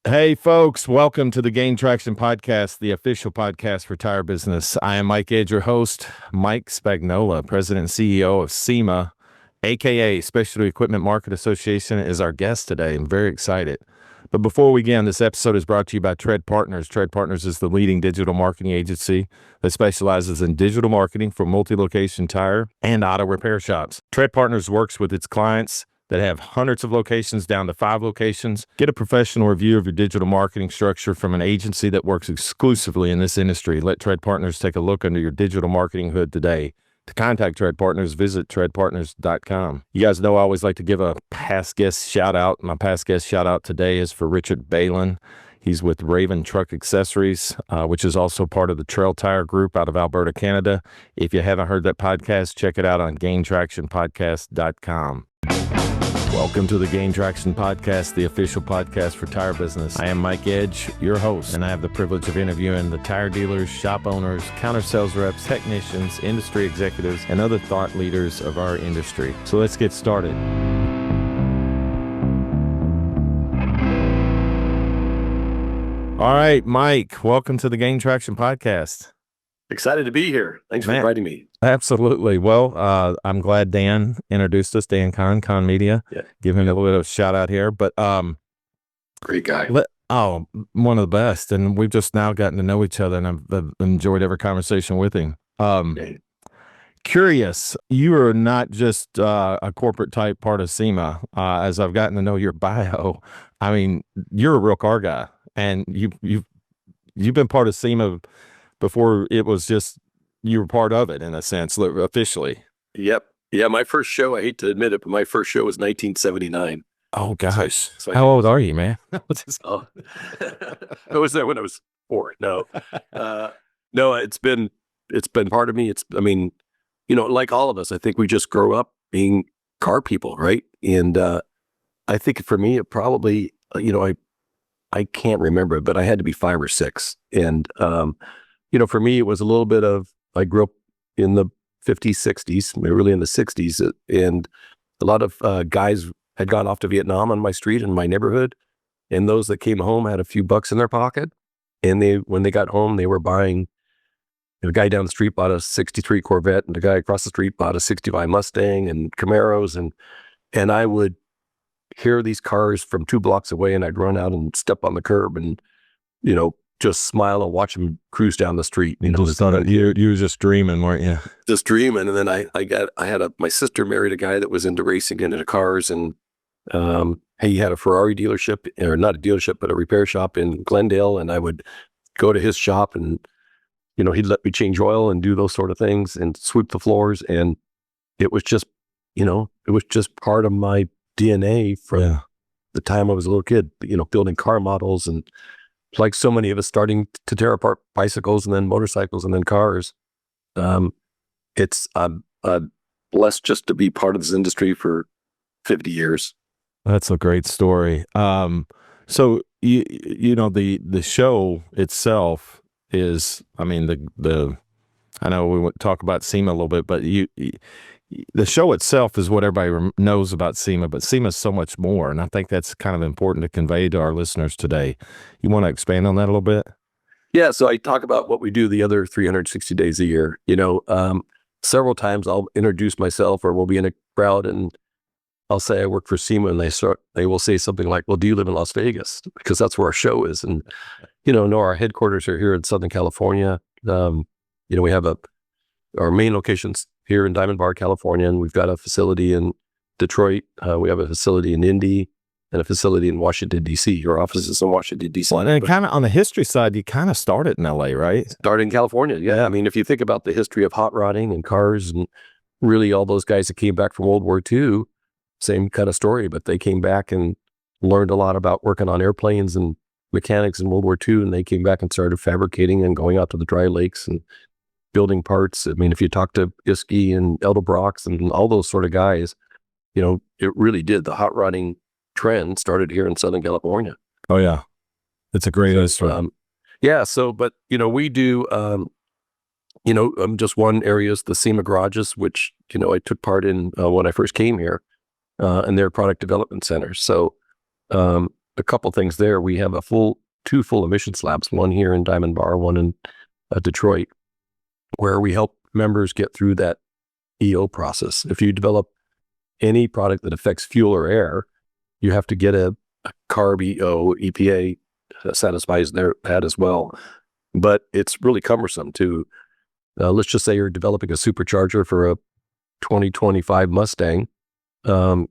Hey, folks, welcome to the Gain Traction Podcast, the official podcast for tire business. I am Mike Edge, your host. Mike Spagnola, President and CEO of SEMA, a.k.a. Specialty Equipment Market Association, is our guest today. I'm very excited. But before we begin, this episode is brought to you by Tread Partners. Tread Partners is the leading digital marketing agency that specializes in digital marketing for multi-location tire and auto repair shops. Tread Partners works with its clients that have hundreds of locations down to 5 locations. Get a professional review of your digital marketing structure from an agency that works exclusively in this industry. Let Tread Partners take a look under your digital marketing hood today. To contact Tread Partners, visit treadpartners.com. You guys know I always like to give a past guest shout out. My past guest shout out today is for Richard Balin. He's with Raven Truck Accessories, which is also part of the Trail Tire Group out of Alberta, Canada. If you haven't heard that podcast, check it out on gaintractionpodcast.com. Welcome to the Gain Traction Podcast, the official podcast for tire business. I am Mike Edge, your host, and I have the privilege of interviewing the tire dealers, shop owners, counter sales reps, technicians, industry executives, and other thought leaders of our industry. So let's get started. All right, Mike, welcome to the Gain Traction Podcast. Excited to be here. Thanks for inviting me. Absolutely. Well, I'm glad Dan introduced us, Dan Con Media. Yeah. Give him a little bit of a shout out here. But great guy. One of the best. And we've just now gotten to know each other, and I've enjoyed every conversation with him. Curious, you are not just a corporate type part of SEMA. As I've gotten to know your bio, I mean, you're a real car guy, and you've been part of SEMA before it was just you were part of it in a sense, officially. Yep. Yeah, my first show, I hate to admit it, but my first show was 1979. Oh, gosh. So how old are you, man? I was there when I was 4. No. No, it's been part of me. Like all of us, I think we just grow up being car people, right? And I think for me, it probably, I can't remember, but I had to be 5 or 6. And, for me, it was a little bit of, I grew up in the 50s, 60s, really in the 60s. And a lot of guys had gone off to Vietnam on my street in my neighborhood. And those that came home had a few bucks in their pocket. And when they got home, they were buying, the guy down the street bought a 63 Corvette, and the guy across the street bought a 65 Mustang and Camaros. And I would hear these cars from 2 blocks away, and I'd run out and step on the curb and, just smile and watch them cruise down the street. You were just dreaming, weren't you? Just dreaming. And then my sister married a guy that was into racing and into cars, and he had a Ferrari dealership, or not a dealership, but a repair shop in Glendale. And I would go to his shop, and he'd let me change oil and do those sort of things and sweep the floors. And it was just, part of my DNA from the time I was a little kid, building car models, and like so many of us starting to tear apart bicycles and then motorcycles and then cars. I'm blessed just to be part of this industry for 50 years. That's a great story. So the show itself is, I know we would talk about SEMA a little bit, but the show itself is what everybody knows about SEMA, but SEMA is so much more. And I think that's kind of important to convey to our listeners today. You want to expand on that a little bit? Yeah. So I talk about what we do the other 360 days a year. Several times I'll introduce myself, or we'll be in a crowd and I'll say I work for SEMA, and they will say something like, well, do you live in Las Vegas? Because that's where our show is. And, no, our headquarters are here in Southern California. We have our main locations here in Diamond Bar, California, and we've got a facility in Detroit. We have a facility in Indy and a facility in Washington, D.C. Your office is in Washington, D.C. Well, and kind of on the history side, you kind of started in L.A., right? Started in California, yeah. I mean, if you think about the history of hot rodding and cars, and really all those guys that came back from World War II, same kind of story, but they came back and learned a lot about working on airplanes and mechanics in World War II, and they came back and started fabricating and going out to the dry lakes and building parts. I mean, if you talk to Iski and Edelbrox and all those sort of guys, it really did. The hot rodding trend started here in Southern California. Oh yeah. It's a great history. But we do, just one area is the SEMA garages, which, I took part in when I first came here, and their product development centers. So, a couple things there. We have two full emissions labs, one here in Diamond Bar, one in Detroit, where we help members get through that EO process. If you develop any product that affects fuel or air, you have to get a CARB EO. EPA satisfies that as well. But it's really cumbersome too. Let's just say you're developing a supercharger for a 2025 Mustang.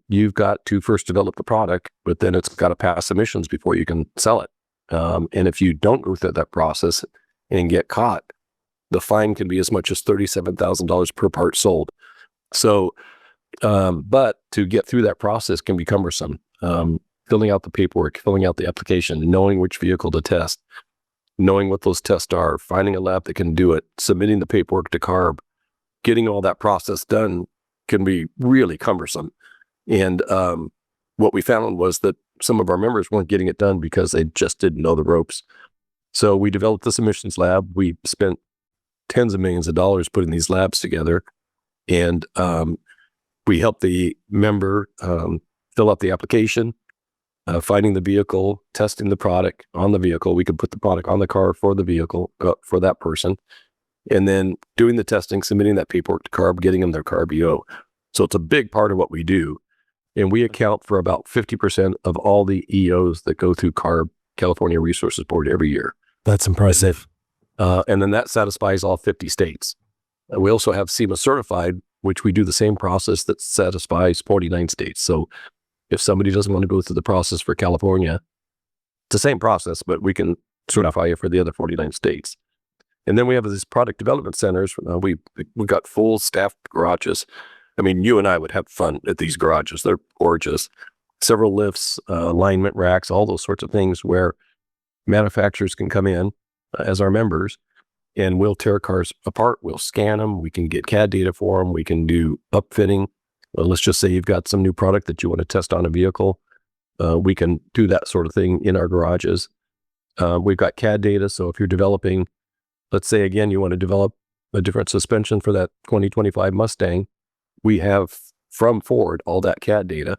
You've got to first develop the product, but then it's got to pass emissions before you can sell it. And if you don't go through that process and get caught, the fine can be as much as $37,000 per part sold. So, but to get through that process can be cumbersome. Filling out the paperwork, filling out the application, knowing which vehicle to test, knowing what those tests are, finding a lab that can do it, submitting the paperwork to CARB, getting all that process done can be really cumbersome. And what we found was that some of our members weren't getting it done because they just didn't know the ropes. So we developed this emissions lab. We spent tens of millions of dollars putting these labs together. And we helped the member fill out the application, finding the vehicle, testing the product on the vehicle. We could put the product on the car for the vehicle, for that person, and then doing the testing, submitting that paperwork to CARB, getting them their CARB EO. So it's a big part of what we do. And we account for about 50% of all the EOs that go through CARB, California Resources Board, every year. That's impressive. And then that satisfies all 50 states. We also have SEMA certified, which we do the same process that satisfies 49 states. So if somebody doesn't want to go through the process for California, it's the same process, but we can certify you for the other 49 states. And then we have these product development centers. We got full staffed garages. I mean, you and I would have fun at these garages. They're gorgeous. Several lifts, alignment racks, all those sorts of things where manufacturers can come in as our members, and we'll tear cars apart. We'll scan them. We can get CAD data for them. We can do upfitting. Let's just say you've got some new product that you want to test on a vehicle. We can do that sort of thing in our garages. We've got CAD data. So if you're developing, let's say again, you want to develop a different suspension for that 2025 Mustang, we have from Ford all that CAD data,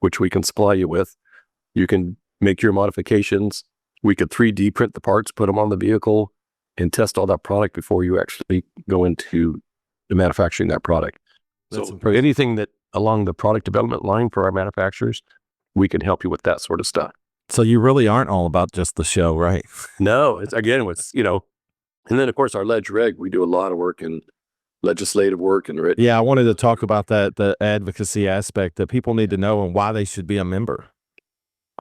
which we can supply you with. You can make your modifications. We could 3D print the parts, put them on the vehicle, and test all that product before you actually go into the manufacturing that product. So for anything that along the product development line for our manufacturers, we can help you with that sort of stuff. So you really aren't all about just the show, right? No, it's and then of course our ledge reg, we do a lot of work in legislative work and written. Yeah, I wanted to talk about that, the advocacy aspect that people need to know and why they should be a member.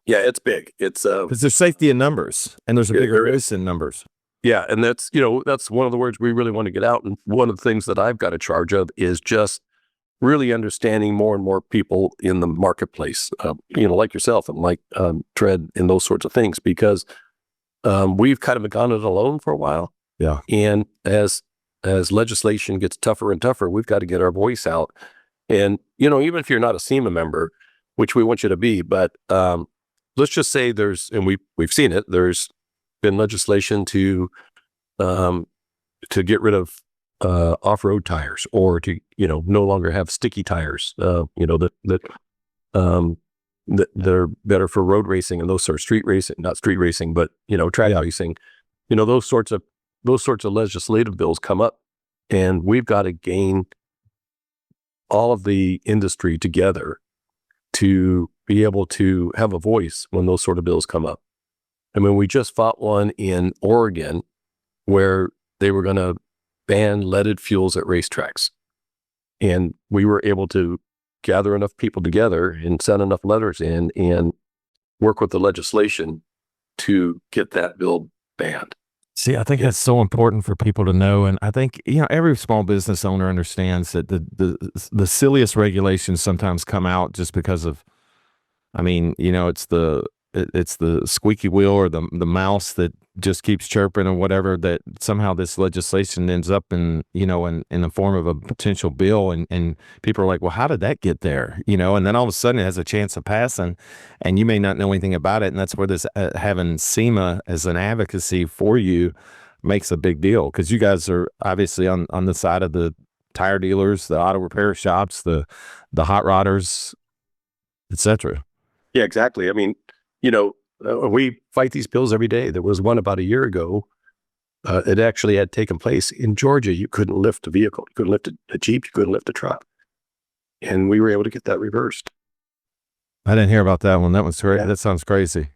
Yeah, it's big. It's because there's safety in numbers and there's a bigger risk in numbers. Yeah, and that's one of the words we really want to get out. And one of the things that I've got a charge of is just really understanding more and more people in the marketplace, like yourself and like Tread and those sorts of things, because we've kind of gone it alone for a while. Yeah. And as legislation gets tougher and tougher, we've got to get our voice out. And, even if you're not a SEMA member, which we want you to be, but let's just say we've seen it, there's been legislation to get rid of off-road tires, or to no longer have sticky tires, that they're better for road racing and those sort of not street racing, but track racing. Those sorts of legislative bills come up, and we've got to gain all of the industry together to be able to have a voice when those sort of bills come up. I mean, we just fought one in Oregon where they were going to ban leaded fuels at racetracks. And we were able to gather enough people together and send enough letters in and work with the legislation to get that bill banned. See, I think that's so important for people to know. And I think, every small business owner understands that the silliest regulations sometimes come out just because of, it's the squeaky wheel or the mouse that just keeps chirping or whatever, that somehow this legislation ends up in the form of a potential bill. And people are like, well, how did that get there? And then all of a sudden it has a chance of passing and you may not know anything about it. And that's where this having SEMA as an advocacy for you makes a big deal, because you guys are obviously on the side of the tire dealers, the auto repair shops, the hot rodders, etc. Yeah, exactly. I mean, we fight these bills every day. There was one about a year ago. It actually had taken place in Georgia. You couldn't lift a vehicle. You couldn't lift a Jeep. You couldn't lift a truck. And we were able to get that reversed. I didn't hear about that one. That was Yeah. that sounds crazy.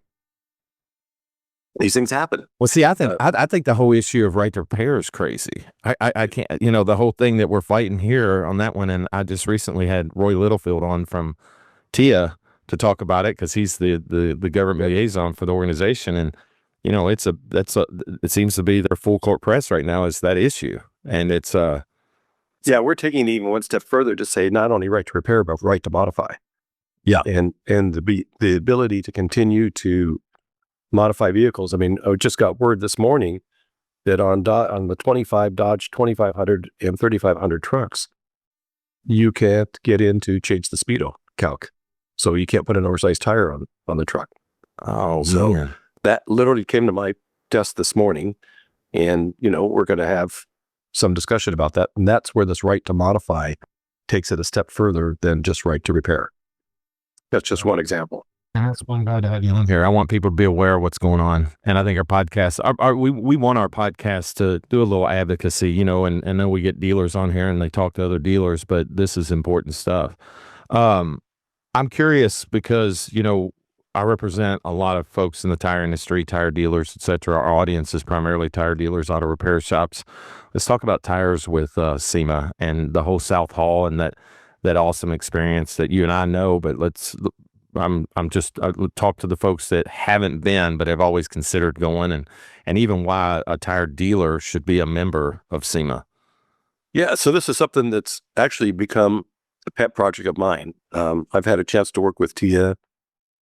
These things happen. Well, see, I think the whole issue of right to repair is crazy. I can't, the whole thing that we're fighting here on that one. And I just recently had Roy Littlefield on from TIA to talk about it, because he's the government liaison for the organization. And, it seems to be their full court press right now is that issue. And it's, yeah, we're taking it even one step further to say not only right to repair, but right to modify. Yeah. And the ability to continue to modify vehicles. I mean, I just got word this morning that on the 25 Dodge 2500 and 3500 trucks, you can't get in to change the speedo calc. So you can't put an oversized tire on the truck. oh, So man. that literally came to my desk this morning, and we're going to have some discussion about that. And that's where this right to modify takes it a step further than just right to repair. That's just one example. And that's one guy to have you on here. I want people to be aware of what's going on. And I think our podcast, we want our podcast to do a little advocacy, and I know we get dealers on here and they talk to other dealers, but this is important stuff. I'm curious because, I represent a lot of folks in the tire industry, tire dealers, et cetera. Our audience is primarily tire dealers, auto repair shops. Let's talk about tires with SEMA and the whole South Hall and that awesome experience that you and I know, but I talk to the folks that haven't been, but have always considered going, and even why a tire dealer should be a member of SEMA. Yeah. So this is something that's actually become a pet project of mine. I've had a chance to work with Tia.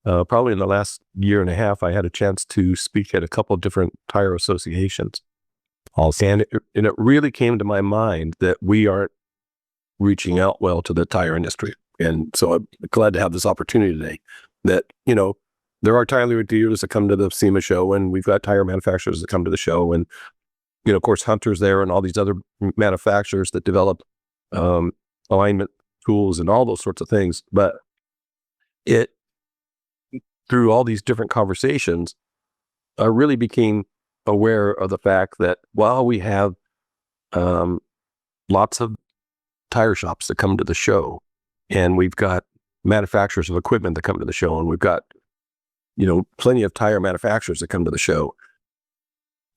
Probably in the last year and a half, I had a chance to speak at a couple of different tire associations. And it really came to my mind that we aren't reaching out well to the tire industry. And so I'm glad to have this opportunity today that, there are tire dealers that come to the SEMA show, and we've got tire manufacturers that come to the show. And, of course, Hunter's there and all these other manufacturers that develop alignment tools and all those sorts of things. But through all these different conversations, I really became aware of the fact that while we have lots of tire shops that come to the show, and we've got manufacturers of equipment that come to the show, and we've got, plenty of tire manufacturers that come to the show,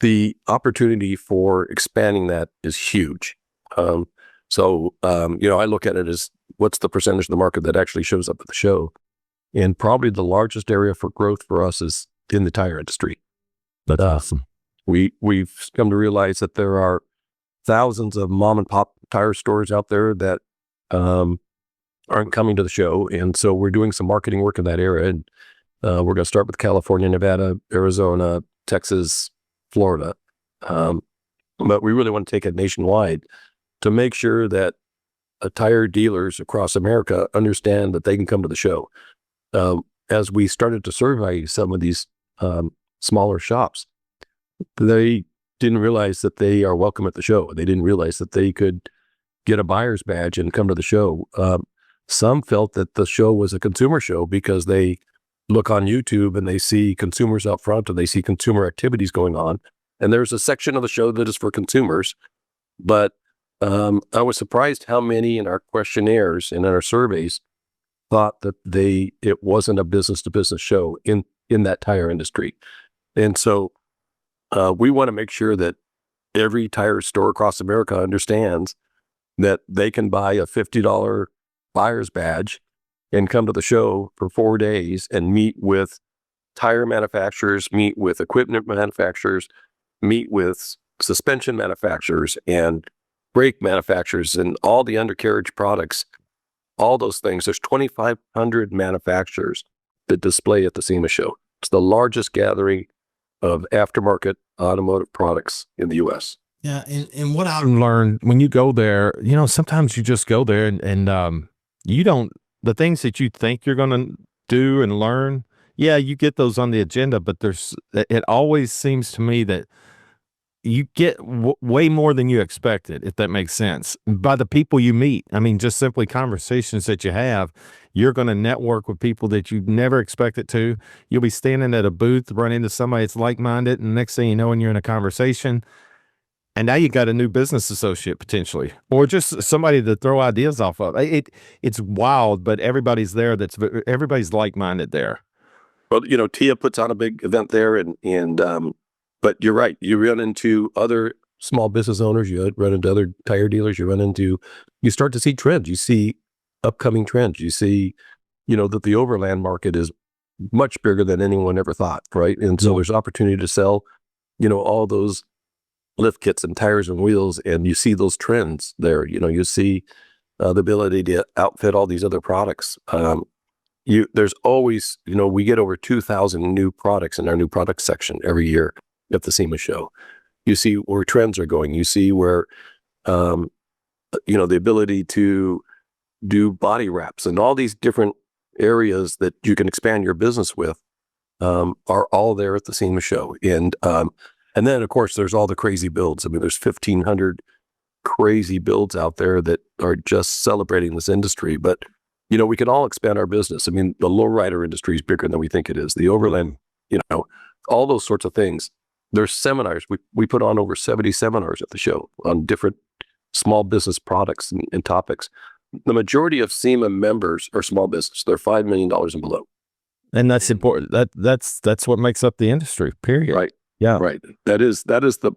the opportunity for expanding that is huge. So I look at it as what's the percentage of the market that actually shows up at the show. And probably the largest area for growth for us is in the tire industry. That's awesome. We've come to realize that there are thousands of mom and pop tire stores out there that aren't coming to the show. And so we're doing some marketing work in that area. And we're going to start with California, Nevada, Arizona, Texas, Florida. But we really want to take it nationwide to make sure that tire dealers across America understand that they can come to the show. As we started to survey some of these smaller shops, they didn't realize that they are welcome at the show. They didn't realize that they could get a buyer's badge and come to the show. Some felt that the show was a consumer show because they look on YouTube and they see consumers out front and they see consumer activities going on. And there's a section of the show that is for consumers. But I was surprised how many in our questionnaires and in our surveys thought that it wasn't a business-to-business show in that tire industry. And so we want to make sure that every tire store across America understands that they can buy a $50 buyer's badge and come to the show for 4 days and meet with tire manufacturers, meet with equipment manufacturers, meet with suspension manufacturers and brake manufacturers and all the undercarriage products. All those things. There's 2,500 manufacturers that display at the SEMA show. It's the largest gathering of aftermarket automotive products in the U.S. Yeah, and what I've learned when you go there, sometimes you just go there and you don't, the things that you think you're going to do and learn, yeah, you get those on the agenda, but it always seems to me that you get way more than you expected, if that makes sense, by the people you meet. I mean, just simply conversations that you have. You're going to network with people that you never expected to. You'll be standing at a booth, run into somebody that's like-minded, and next thing you know, when you're in a conversation, and now you got a new business associate potentially, or just somebody to throw ideas off of. It's wild, but everybody's there. Everybody's like-minded there. Well, Tia puts on a big event there, but you're right. You run into other small business owners. You run into other tire dealers. You start to see trends. You see upcoming trends. You see, that the overland market is much bigger than anyone ever thought, right? And so there's opportunity to sell, all those lift kits and tires and wheels, and you see those trends there. You see the ability to outfit all these other products. There's always, we get over 2,000 new products in our new product section every year at the SEMA Show. You see where trends are going. You see where, the ability to do body wraps and all these different areas that you can expand your business with are all there at the SEMA Show. And then, of course, there's all the crazy builds. I mean, there's 1,500 crazy builds out there that are just celebrating this industry. But, we can all expand our business. I mean, the lowrider industry is bigger than we think it is. The overland, all those sorts of things. There's seminars. We put on over 70 seminars at the show on different small business products and topics. The majority of SEMA members are small business. They're $5 million and below. And that's important. That's what makes up the industry, period. Right. Yeah. Right. That is the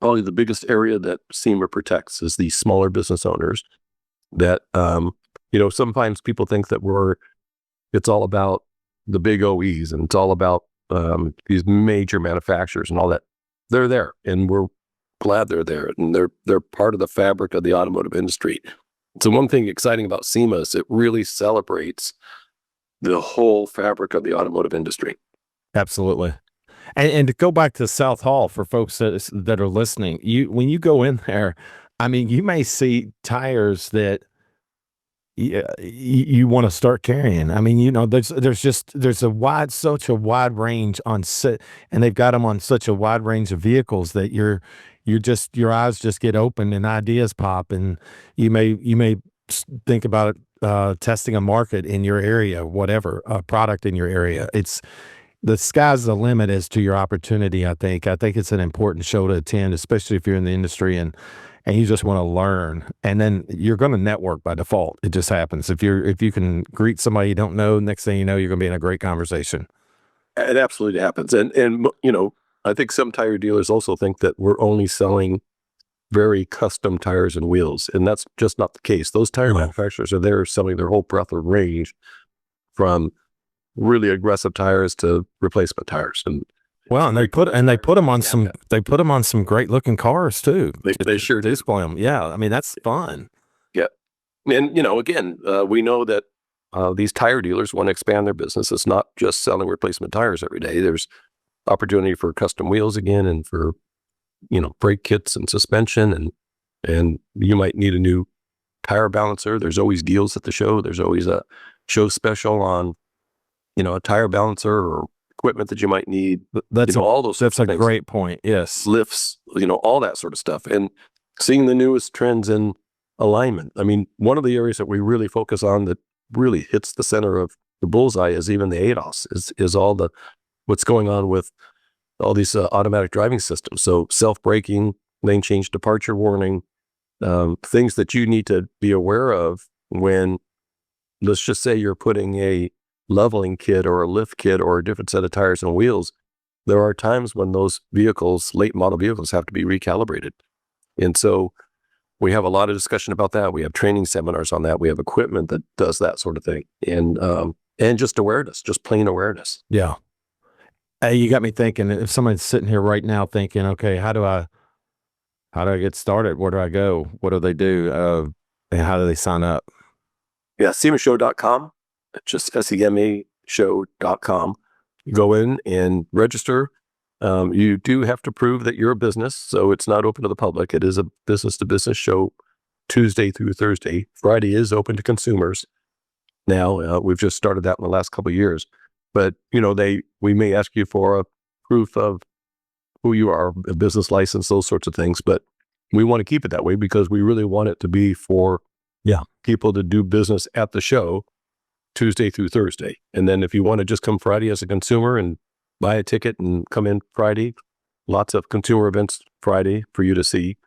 probably the biggest area that SEMA protects is these smaller business owners that, sometimes people think that it's all about the big OEs and it's all about these major manufacturers and all that. They're there, and we're glad they're there, and they're part of the fabric of the automotive industry. So one thing exciting about SEMA is it really celebrates the whole fabric of the automotive industry. Absolutely. And to go back to South Hall for folks that are listening, when you go in there, I mean, you may see tires that you want to start carrying. I mean, there's such a wide range and they've got them on such a wide range of vehicles that your eyes just get open and ideas pop, and you may think about testing a market in your area, whatever, a product in your area. The sky's the limit as to your opportunity. I think it's an important show to attend, especially if you're in the industry and you just want to learn. And then you're going to network by default. It just happens. If you can greet somebody you don't know, next thing you know, you're going to be in a great conversation. It absolutely happens. And I think some tire dealers also think that we're only selling very custom tires and wheels, and that's just not the case. Those tire manufacturers are there selling their whole breadth of range, from really aggressive tires to replacement tires. And they put them on some great looking cars too. They sure do. Display them. Yeah, I mean, that's fun. Yeah, and again, we know that these tire dealers want to expand their business. It's not just selling replacement tires every day. There's opportunity for custom wheels again, and for brake kits and suspension, and you might need a new tire balancer. There's always deals at the show. There's always a show special on a tire balancer or equipment that you might need. All those. That's a things. Great point. Yes, lifts, all that sort of stuff, and seeing the newest trends in alignment. I mean, one of the areas that we really focus on that really hits the center of the bullseye is even the ADAS. Is all what's going on with all these automatic driving systems. So self-braking, lane change departure warning, things that you need to be aware of when, let's just say you're putting a leveling kit or a lift kit or a different set of tires and wheels. There are times when those vehicles, late model vehicles, have to be recalibrated. And so we have a lot of discussion about that. We have training seminars on that. We have equipment that does that sort of thing. And just awareness, just plain awareness. Yeah. You got me thinking, if somebody's sitting here right now thinking, okay, how do I get started? Where do I go? What do they do? And how do they sign up? Yeah, semashow.com. Just semashow.com. You go in and register. You do have to prove that you're a business, so it's not open to the public. It is a business-to-business show, Tuesday through Thursday. Friday is open to consumers. Now, we've just started that in the last couple of years. But, we may ask you for a proof of who you are, a business license, those sorts of things. But we want to keep it that way because we really want it to be for people to do business at the show Tuesday through Thursday. And then if you want to just come Friday as a consumer and buy a ticket and come in Friday, lots of consumer events Friday for you to see.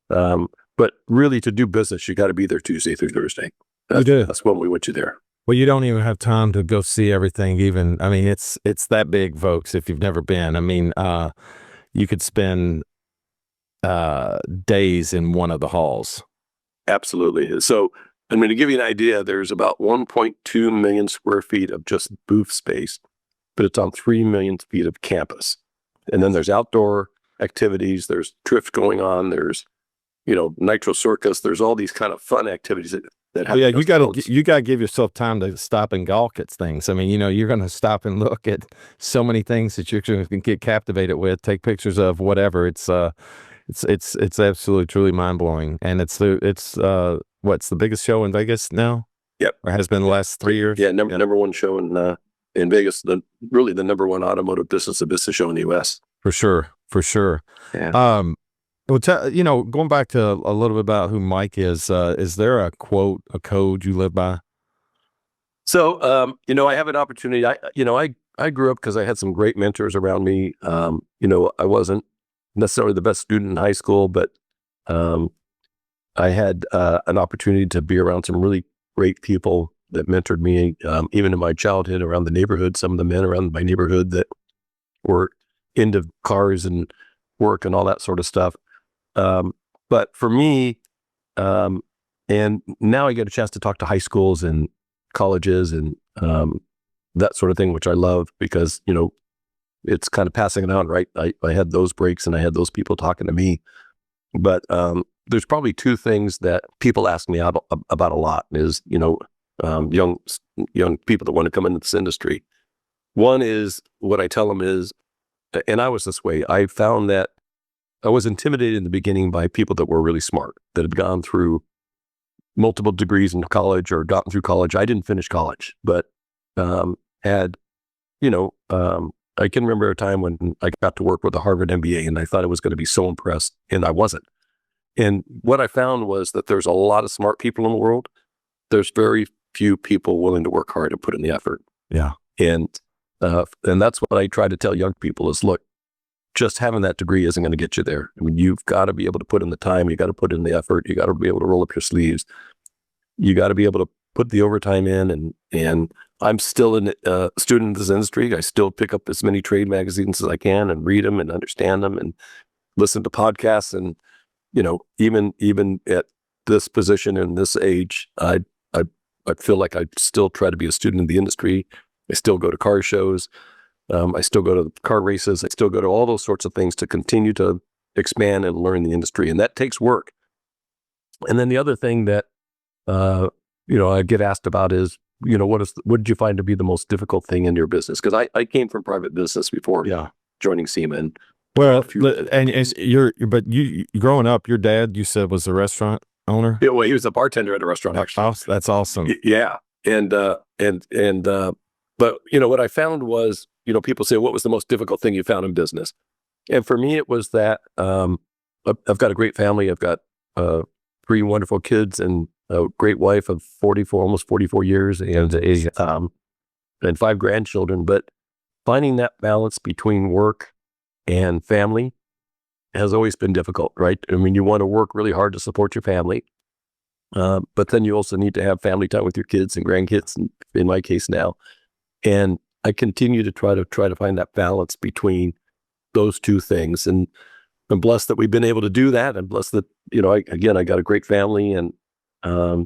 But really to do business, you got to be there Tuesday through Thursday. That's when we want you there. Well, you don't even have time to go see everything. Even, I mean, it's that big, folks, if you've never been. I mean, you could spend days in one of the halls. Absolutely. So, I mean, to give you an idea, there's about 1.2 million square feet of just booth space, but it's on 3 million feet of campus. And then there's outdoor activities, there's drift going on, there's, nitro circus, there's all these kind of fun activities that happen. Yeah, you got to give yourself time to stop and gawk at things. I mean, you're going to stop and look at so many things that you're going to get captivated with, take pictures of, whatever. It's absolutely truly mind blowing, and it's what's the biggest show in Vegas now? Yep, or has been the last 3 years. Yeah, number one show in Vegas. Really the number one automotive business show in the U.S. For sure. Yeah. Well, going back to a little bit about who Mike is there a quote, a code you live by? So, I have an opportunity. I grew up because I had some great mentors around me. I wasn't necessarily the best student in high school, but I had an opportunity to be around some really great people that mentored me, even in my childhood around the neighborhood. Some of the men around my neighborhood that were into cars and work and all that sort of stuff. But for me, and now I get a chance to talk to high schools and colleges and that sort of thing, which I love because, it's kind of passing it on, right? I had those breaks and I had those people talking to me. But there's probably two things that people ask me about a lot is, young people that want to come into this industry. One is what I tell them is, and I was this way, I found that I was intimidated in the beginning by people that were really smart, that had gone through multiple degrees in college or gotten through college. I didn't finish college, but had, I can remember a time when I got to work with a Harvard MBA and I thought I was going to be so impressed, and I wasn't. And what I found was that there's a lot of smart people in the world. There's very few people willing to work hard and put in the effort. Yeah. And that's what I try to tell young people is, look, just having that degree isn't going to get you there. I mean, you've got to be able to put in the time. You got to put in the effort. You got to be able to roll up your sleeves. You got to be able to put the overtime in. And I'm still a student in this industry. I still pick up as many trade magazines as I can and read them and understand them and listen to podcasts. And, even at this position and this age, I feel like I still try to be a student in the industry. I still go to car shows. I still go to car races. I still go to all those sorts of things to continue to expand and learn the industry. And that takes work. And then the other thing that, I get asked about is, what did you find to be the most difficult thing in your business? Because I came from private business before joining SEMA. And you growing up, your dad, you said, was a restaurant owner? Yeah, well, he was a bartender at a restaurant, actually. Oh, that's awesome. Yeah. But what I found was, people say, what was the most difficult thing you found in business? And for me, it was that I've got a great family. I've got 3 wonderful kids and a great wife of almost 44 years and 5 grandchildren. But finding that balance between work and family has always been difficult, right? I mean, you want to work really hard to support your family, but then you also need to have family time with your kids and grandkids, in my case now. And I continue to try to find that balance between those two things. And I'm blessed that we've been able to do that. I'm blessed that, I got a great family, and my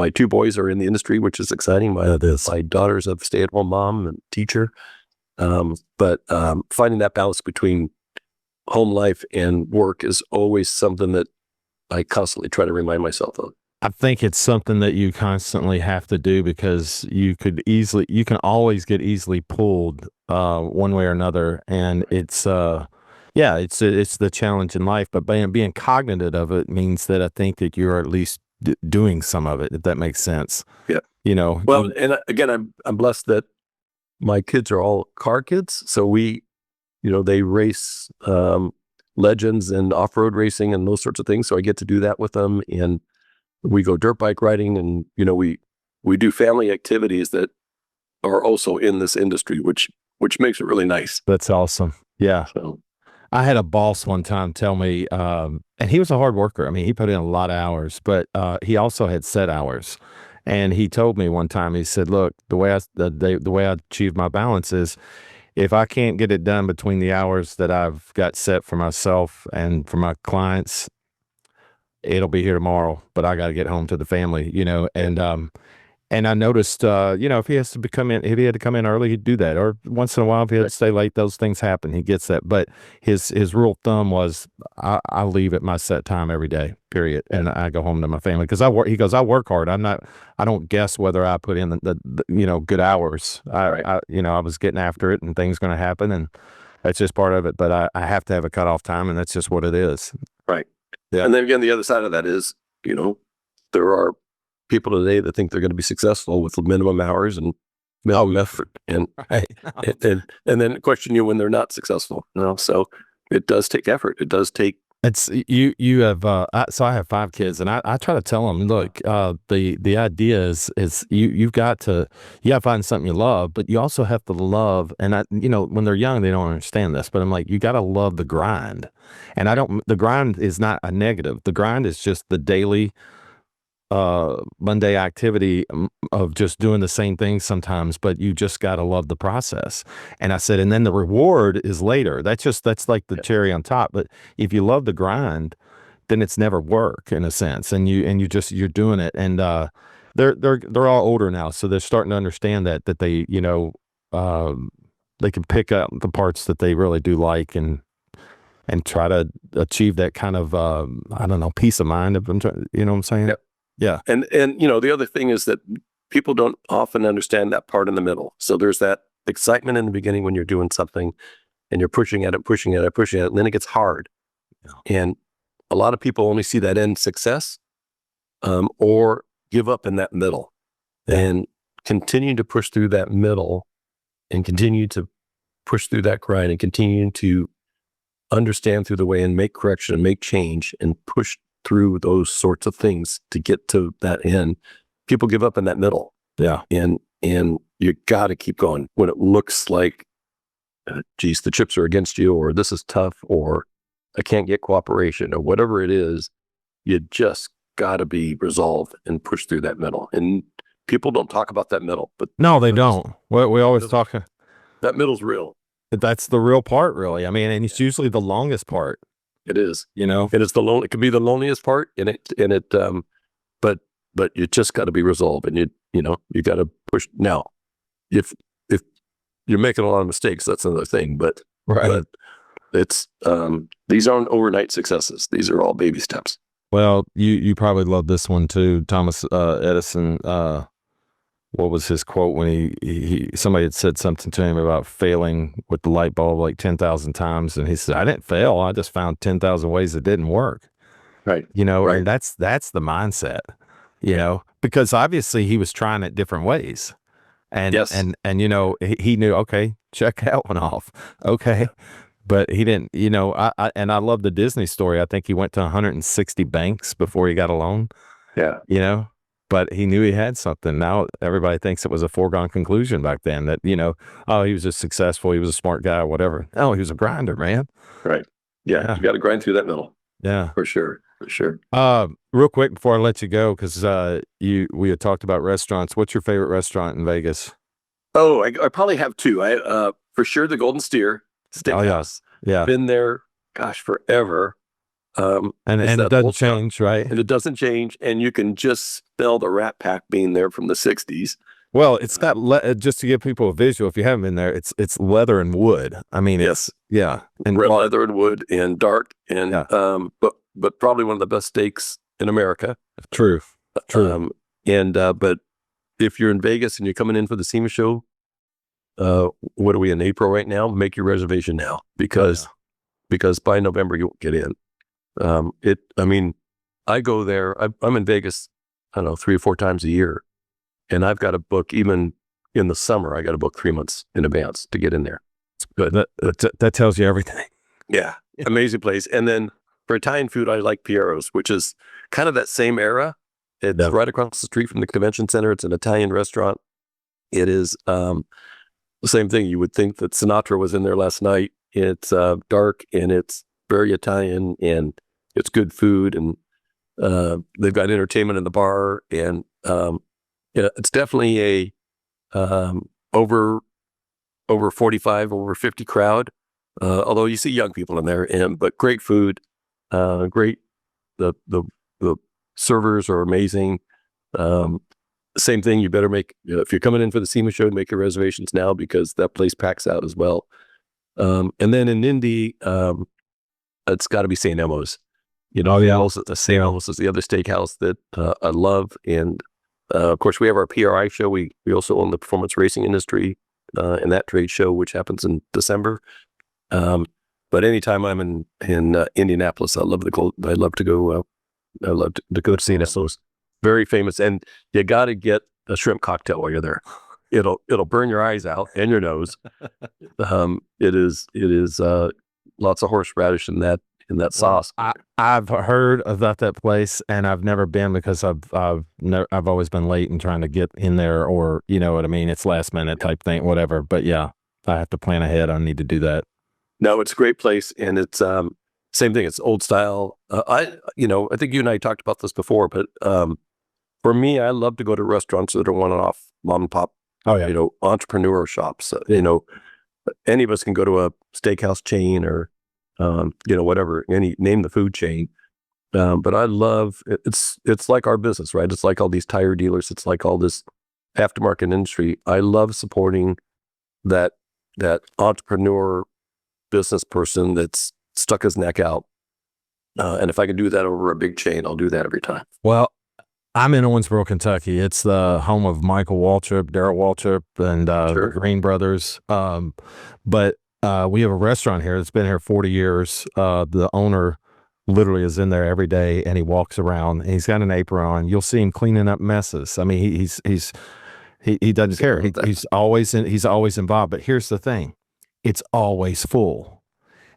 2 boys are in the industry, which is exciting. My daughter's a stay-at-home mom and teacher. But finding that balance between home life and work is always something that I constantly try to remind myself of. I think it's something that you constantly have to do because you can always get easily pulled one way or another. And it's the challenge in life, but being cognizant of it means that I think that you're at least doing some of it, if that makes sense. Yeah. Well, and again, I'm blessed that my kids are all car kids. So we, they race legends and off-road racing and those sorts of things. So I get to do that with them, and we go dirt bike riding, and we do family activities that are also in this industry, which makes it really nice. That's awesome. Yeah. So I had a boss one time tell me, and he was a hard worker. I mean, he put in a lot of hours, but he also had set hours. And he told me one time, he said, "Look, the way I achieve my balance is if I can't get it done between the hours that I've got set for myself and for my clients, it'll be here tomorrow, but I got to get home to the family, and I noticed, if he if he had to come in early, he'd do that. Or once in a while, if he had to stay late, those things happen. He gets that. But his rule of thumb was, I leave at my set time every day, period. And I go home to my family because I work. He goes, I work hard. I don't guess whether I put in the good hours. I was getting after it, and things going to happen, and that's just part of it. But I have to have a cutoff time, and that's just what it is. Right. Yeah. And then again, the other side of that is, there are people today that think they're going to be successful with minimum hours and minimum effort, and Right. and then question you when they're not successful. So it does take effort. It does take. It's you have so I have 5 kids, and I try to tell them, look, the idea is you've got to find something you love, but you also have to love, and when they're young they don't understand this, but I'm like, you got to love the grind. And the grind is not a negative. The grind is just the daily Monday activity of just doing the same thing sometimes, but you just got to love the process. And I said, and then the reward is later. That's like the cherry on top. But if you love the grind, then it's never work in a sense. And you're doing it. And they're all older now, so they're starting to understand that they they can pick up the parts that they really do like, and try to achieve that kind of peace of mind of them. You know what I'm saying? Yep. Yeah. And the other thing is that people don't often understand that part in the middle. So there's that excitement in the beginning when you're doing something and you're pushing at it, and then it gets hard. Yeah. And a lot of people only see that end success, or give up in that middle. Yeah. And continue to push through that middle, and continue to push through that grind, and continue to understand through the way and make correction and make change and push through those sorts of things to get to that end. People give up in that middle. Yeah. And you got to keep going when it looks like, geez, the chips are against you, or this is tough, or I can't get cooperation, or whatever it is. You just got to be resolved and push through that middle. And people don't talk about that middle, but no, they don't. We always talk. That middle's real. That's the real part, really. I mean, and it's usually the longest part. It is, and it's it can be the loneliest part, but you just got to be resolved, and you got to push. Now, if you're making a lot of mistakes, that's another thing, but it's, these aren't overnight successes. These are all baby steps. Well, you probably love this one too. Thomas Edison, what was his quote when somebody had said something to him about failing with the light bulb like 10,000 times, and he said, I didn't fail, I just found 10,000 ways it didn't work. Right. Right. And that's the mindset, because obviously he was trying it different ways, and yes. and he knew, okay, check that one off, okay. But he didn't, I love the Disney story. I think he went to 160 banks before he got a loan. Yeah. But he knew he had something. Now everybody thinks it was a foregone conclusion back then that, he was just successful, he was a smart guy or whatever. No, he was a grinder, man. Right. Yeah. You got to grind through that middle. Yeah. For sure. Real quick before I let you go, because we had talked about restaurants. What's your favorite restaurant in Vegas? Oh, I probably have 2. For sure, the Golden Steer Steakhouse. Yeah. Been there, gosh, forever. And it doesn't change, right? And it doesn't change, and you can just smell the Rat Pack being there from the 60s. Well, it's got just to give people a visual. If you haven't been there, it's leather and wood. I mean, yes, and red leather and wood and dark, and but probably one of the best steaks in America. True. But if you're in Vegas and you're coming in for the SEMA Show, what are we in April right now? Make your reservation now, because by November you won't get in. I go there. I'm in Vegas, I don't know, 3 or 4 times a year, and I've got to book, even in the summer, I got to book 3 months in advance to get in there. It's good. That tells you everything. Yeah, amazing place. And then for Italian food, I like Piero's, which is kind of that same era. It's Yeah. right across the street from the convention center. It's an Italian restaurant. It is the same thing. You would think that Sinatra was in there last night. It's dark and it's very Italian and it's good food and they've got entertainment in the bar and it's definitely a over 45, over 50 crowd. Although you see young people in there, but great food, great. The servers are amazing. Same thing. You better make if you're coming in for the SEMA show, make your reservations now because that place packs out as well. And then in Indy, it's got to be St. Elmo's. St. Elmo's is the other steakhouse that I love, and of course we have our PRI show. We also own the performance racing industry and that trade show, which happens in December. But anytime I'm in Indianapolis, I love to go. I love to go to St. Elmo's. Very famous, and you got to get a shrimp cocktail while you're there. It'll burn your eyes out and your nose. It is lots of horseradish in that sauce. I've heard about that place, and I've never been because I've always been late and trying to get in there, or you know what I mean. It's last minute type thing, whatever. But yeah, if I have to plan ahead, I need to do that. No, it's a great place, and it's same thing. It's old style. I think you and I talked about this before, but for me, I love to go to restaurants that are one-off mom and pop. Oh yeah, entrepreneur shops. Any of us can go to a steakhouse chain or whatever. Name the food chain. But I love it's like our business, right? It's like all these tire dealers. It's like all this aftermarket industry. I love supporting that entrepreneur business person that's stuck his neck out. And if I can do that over a big chain, I'll do that every time. Well, I'm in Owensboro, Kentucky. It's the home of Michael Waltrip, Darrell Waltrip, and Sure. the Green brothers. But we have a restaurant here that's been here 40 years. The owner literally is in there every day, and he walks around. And he's got an apron on. You'll see him cleaning up messes. I mean, he doesn't care. He's always involved. But here's the thing: it's always full.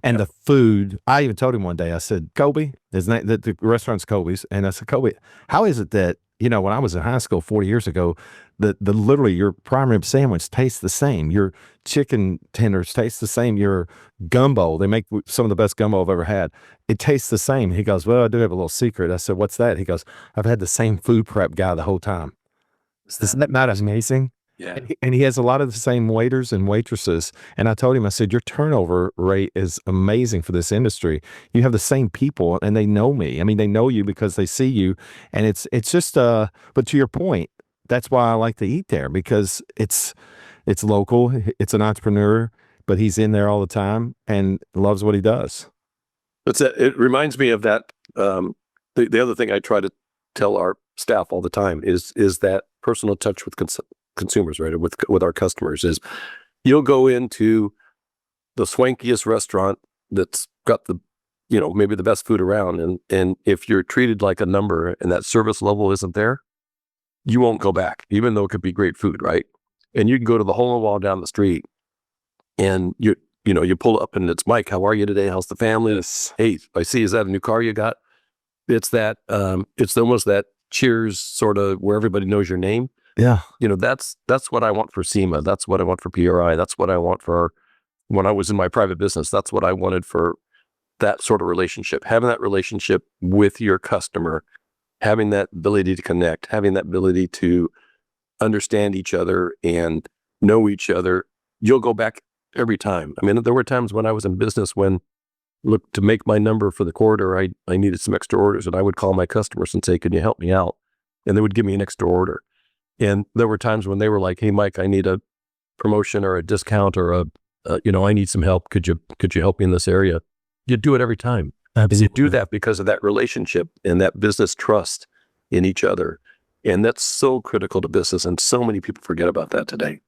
And the food, I even told him one day, I said, Kobe, the restaurant's Kobe's. And I said, Kobe, how is it that, when I was in high school 40 years ago, the literally your prime rib sandwich tastes the same. Your chicken tenders taste the same. Your gumbo, they make some of the best gumbo I've ever had. It tastes the same. He goes, well, I do have a little secret. I said, what's that? He goes, I've had the same food prep guy the whole time. Isn't that not amazing? Yeah. And he has a lot of the same waiters and waitresses. And I told him, I said, your turnover rate is amazing for this industry. You have the same people and they know me. I mean, they know you because they see you. And it's just, but to your point, that's why I like to eat there because it's local. It's an entrepreneur, but he's in there all the time and loves what he does. It reminds me of that. The other thing I try to tell our staff all the time is that personal touch with consumers, right? With our customers is you'll go into the swankiest restaurant that's got the, maybe the best food around. And if you're treated like a number and that service level isn't there, you won't go back, even though it could be great food, right? And you can go to the hole in the wall down the street and you pull up and it's Mike, how are you today? How's the family? Yes. Hey, I see, is that a new car you got? It's that, it's almost that cheers sort of where everybody knows your name. Yeah. That's what I want for SEMA. That's what I want for PRI. That's what I want for when I was in my private business. That's what I wanted for that sort of relationship, having that relationship with your customer, having that ability to connect, having that ability to understand each other and know each other. You'll go back every time. I mean, there were times when I was in business when, look, to make my number for the quarter, I needed some extra orders and I would call my customers and say, can you help me out? And they would give me an extra order. And there were times when they were like, hey, Mike, I need a promotion or a discount or I need some help. Could you help me in this area? You do it every time. Absolutely. And you do that because of that relationship and that business trust in each other. And that's so critical to business. And so many people forget about that today.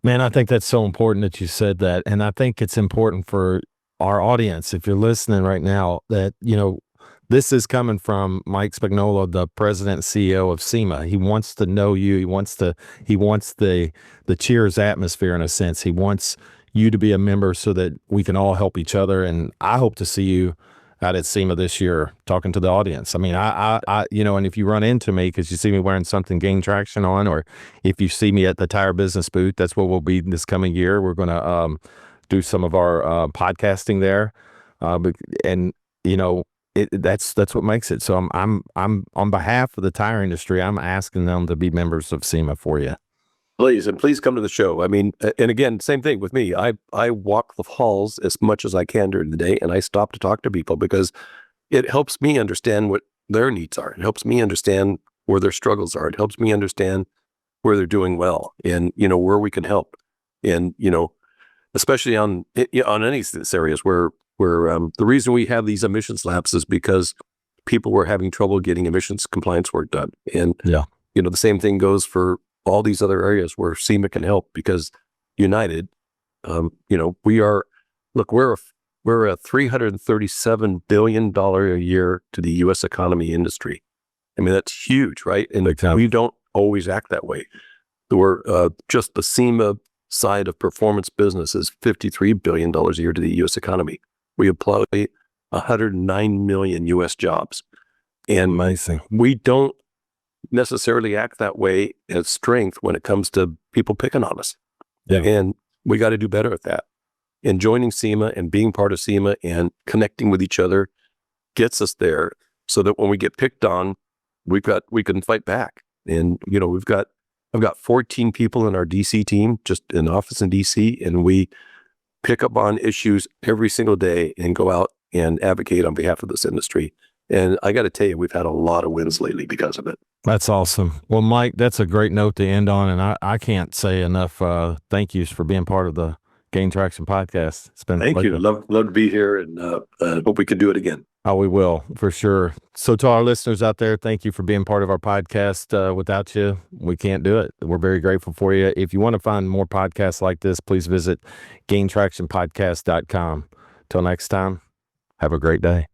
Man, I think that's so important that you said that. And I think it's important for our audience, if you're listening right now, that, this is coming from Mike Spagnola, the president and CEO of SEMA. He wants to know you. He wants the Cheers atmosphere in a sense. He wants you to be a member so that we can all help each other. And I hope to see you out at SEMA this year, talking to the audience. I mean, I and if you run into me because you see me wearing something Gain Traction on, or if you see me at the Tire Business booth, that's where we'll be this coming year. We're going to do some of our podcasting there, and that's what makes it. So I'm on behalf of the tire industry, I'm asking them to be members of SEMA for you. Please come to the show. I mean, and again, same thing with me. I walk the halls as much as I can during the day, and I stop to talk to people because it helps me understand what their needs are. It helps me understand where their struggles are. It helps me understand where they're doing well, and where we can help. And especially on any of these areas where the reason we have these emissions labs is because people were having trouble getting emissions compliance work done. And the same thing goes for all these other areas where SEMA can help, because united, we're a $337 billion a year to the U.S. economy industry. I mean, that's huge, right? And we don't always act that way. We're just the SEMA side of performance business is $53 billion a year to the U.S. economy. We employ 109 million U.S. jobs. And amazing. We don't necessarily act that way as strength when it comes to people picking on us. Yeah. And we got to do better at that. And joining SEMA and being part of SEMA and connecting with each other gets us there, so that when we get picked on, we can fight back. And I've got 14 people in our DC team, just in office in DC, and we pick up on issues every single day and go out and advocate on behalf of this industry. And I got to tell you, we've had a lot of wins lately because of it. That's awesome. Well, Mike, that's a great note to end on. And I can't say enough thank yous for being part of the Gain Traction podcast. It's been Thank you. Love to be here, and hope we can do it again. Oh, we will, for sure. So to our listeners out there, thank you for being part of our podcast. Without you, we can't do it. We're very grateful for you. If you want to find more podcasts like this, please visit gaintractionpodcast.com. Till next time, have a great day.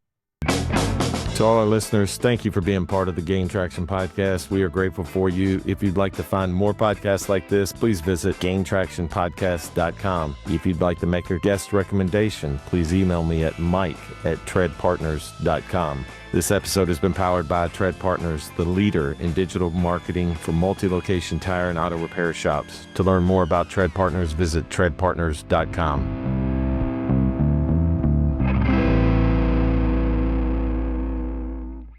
To all our listeners, thank you for being part of the Gain Traction podcast. We are grateful for you. If you'd like to find more podcasts like this, please visit gaintractionpodcast.com. If you'd like to make a guest recommendation, please email me at mike@treadpartners.com. This episode has been powered by Tread Partners, the leader in digital marketing for multi-location tire and auto repair shops. To learn more about Tread Partners, visit treadpartners.com.